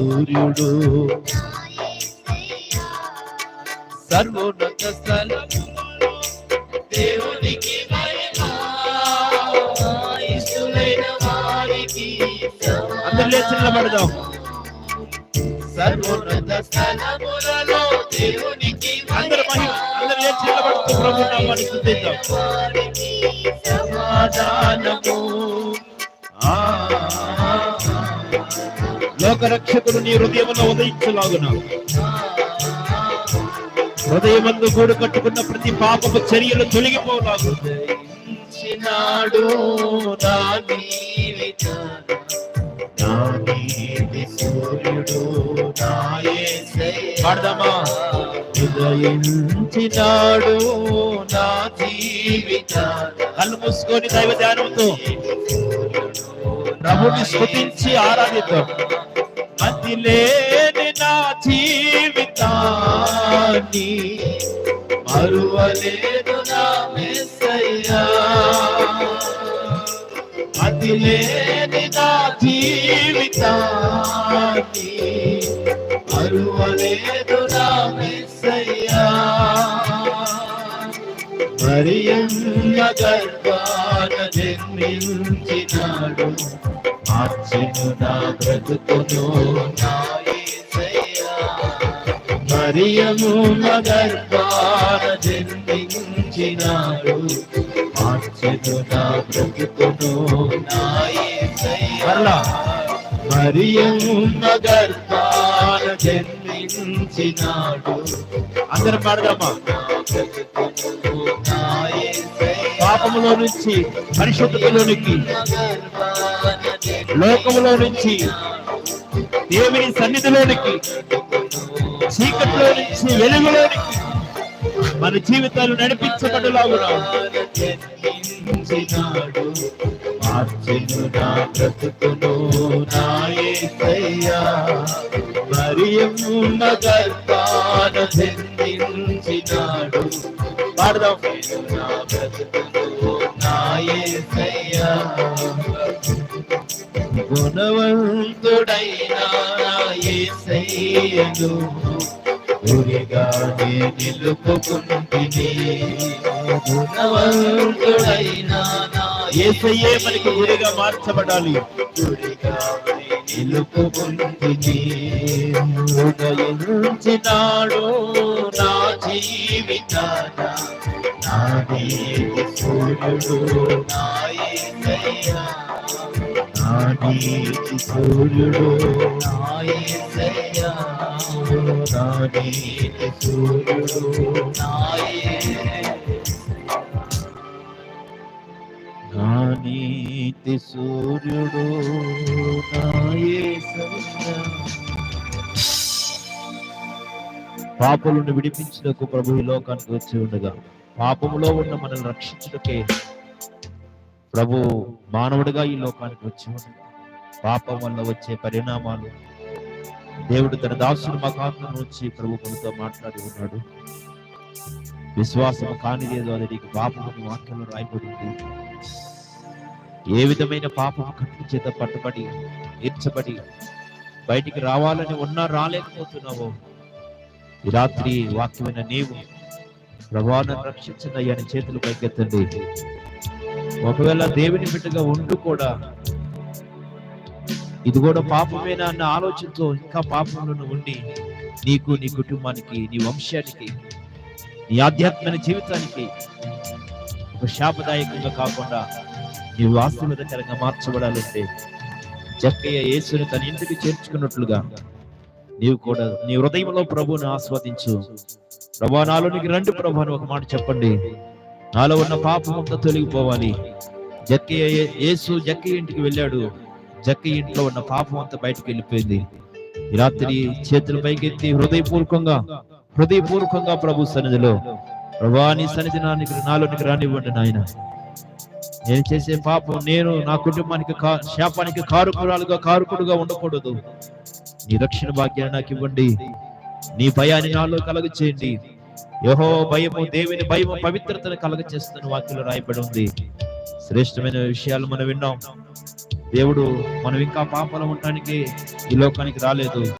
సూర్యుడు సర్వోన్నత స్థలములో దేవునికి మహిమ ఇష్టమైన వారికి అందరూ లేచి నిలబడదాం. సర్వోన్నత స్థలములలో దేవునికి అందరూ మహిమ అందరూ లేచి నిలబడుతూ ప్రభు నామాన్ని స్తుతిద్దాం. సమాధానము లోకరక్షకుడు నీ హృదయంలో ఉదయించలాగున హృదయమందు గూడు కట్టుకున్న ప్రతి పాపపు చర్యలు తొలగిపోలాగు పాడదామా? ఉదయించినాడు నా జీవిత కళ్ళు మూసుకొని దైవ ధ్యానంతో ప్రభుని స్తుతించి ఆరాధిద్దాం. అది లేని నా జీవితాన్ని మరువలేదు నా యేసయ్యా. అది లేని నా జీవితాన్ని మరువలేదు నా యేసయ్యా. మరియమ్మ గర్భాన జన్మించినాడు మార్చెను నా బ్రతుకును నా యేసయ్యా. మరియమ్మ గర్భాన జన్మించినాడు మార్చెను నా బ్రతుకును నా యేసయ్యా. మరియమ్మ గర్భాన జన్మించినాడు అందరూ పాడదామా? పాపములో నుంచి పరిశుద్ధతలోనికి లోకములో నుంచి దేవుని సన్నిధిలోనికి చీకటిలో నుంచి వెలుగులోనికి మన జీవితాలు నడిపించబడలాగునా మార్చెను నా బ్రతుకును నా యేసయ్యా. మరియమ్మ గర్భాన జన్మించినాడు పాడదాం. నా బ్రతుకును నా యేసయ్యా. గుణవంతుడైన నా యేసయ్యను గురిగానే నిలుపుకుంటిని. గుణవంతుడైన నా యేసయ్యే మనకి గురిగా మార్చబడాలి. గురిగానే నిలుపుకుంటిని. ఉదయించినాడు నా జీవితాన నా నీతి సూర్యుడు నా యేసయ్యా. నా నీతి సూర్యుడు నా యేసయ్యా. నా నీతి సూర్యుడు నా నా నీతి సూర్యుడు నా యేసయ్యా. పాపలను విడిపించుటకు ప్రభు ఈ లోకానికి వచ్చి ఉండగా పాపములో ఉన్న మనల్ని రక్షించుటకే ప్రభు మానవుడిగా ఈ లోకానికి వచ్చి ఉండగా పాపం వల్ల వచ్చే పరిణామాలు దేవుడు తన దాసుని మకాంతం నుంచి ప్రభు మనతో మాట్లాడి ఉన్నాడు. విశ్వాసం కానిదేదో అది నీకు పాపమని వాక్యంలో రాయబడింది. ఏ విధమైన పాపం కట్ల చేత పట్టుబడి ఈర్చబడి బయటికి రావాలని ఉన్నా రాలేకపోతున్నావో ఈ రాత్రి వాక్యమైన నీవు ప్రభువును రక్షించండి అని చేతులు పైకెత్తండి. ఒకవేళ దేవుని బిడ్డగా ఉంటూ కూడా ఇది కూడా పాపమేనా అన్న ఆలోచనతో ఇంకా పాపంలో ఉండి నీకు నీ కుటుంబానికి నీ వంశానికి నీ ఆధ్యాత్మిక జీవితానికి ఒక శాపదాయకంగా కాకుండా నీవు ఆశీర్వాదకరంగా మార్చబడాలంటే జక్కయ్య యేసుని తన ఇంటికి చేర్చుకున్నట్లుగా నీవు కూడా నీ హృదయంలో ప్రభువుని ఆస్వాదించు. ప్రభువా నాలోనికి రండి ప్రభు అని ఒక మాట చెప్పండి. నాలో ఉన్న పాపం అంతా తొలగిపోవాలి. జక్కయ్య యేసు జక్కయ్య ఇంటికి వెళ్ళాడు. జక్కయ్య ఇంట్లో ఉన్న పాపం అంతా బయటకు వెళ్ళిపోయింది. ఈ రాత్రి చేతులు పైకెత్తి హృదయపూర్వకంగా ప్రభు సన్నిధిలో ప్రభువా నీ సన్నిధి నాలోనికి రానివ్వండి నాయన. నేను చేసే పాపం నేను నా కుటుంబానికి శాపానికి కారుకుడుగా ఉండకూడదు. నీ రక్షణ భాగ్యాన్ని నాకు ఇవ్వండి. నీ భయాన్ని నాలో కలగ చేయండి. యెహోవా భయము దేవుని భయము పవిత్రతను కలగ చేస్తున్న వాక్యంలో రాయబడి ఉంది. శ్రేష్టమైన విషయాలు మనం విన్నాం. దేవుడు మనం ఇంకా పాపంలో ఉండడానికి ఈ లోకానికి రాలేదు.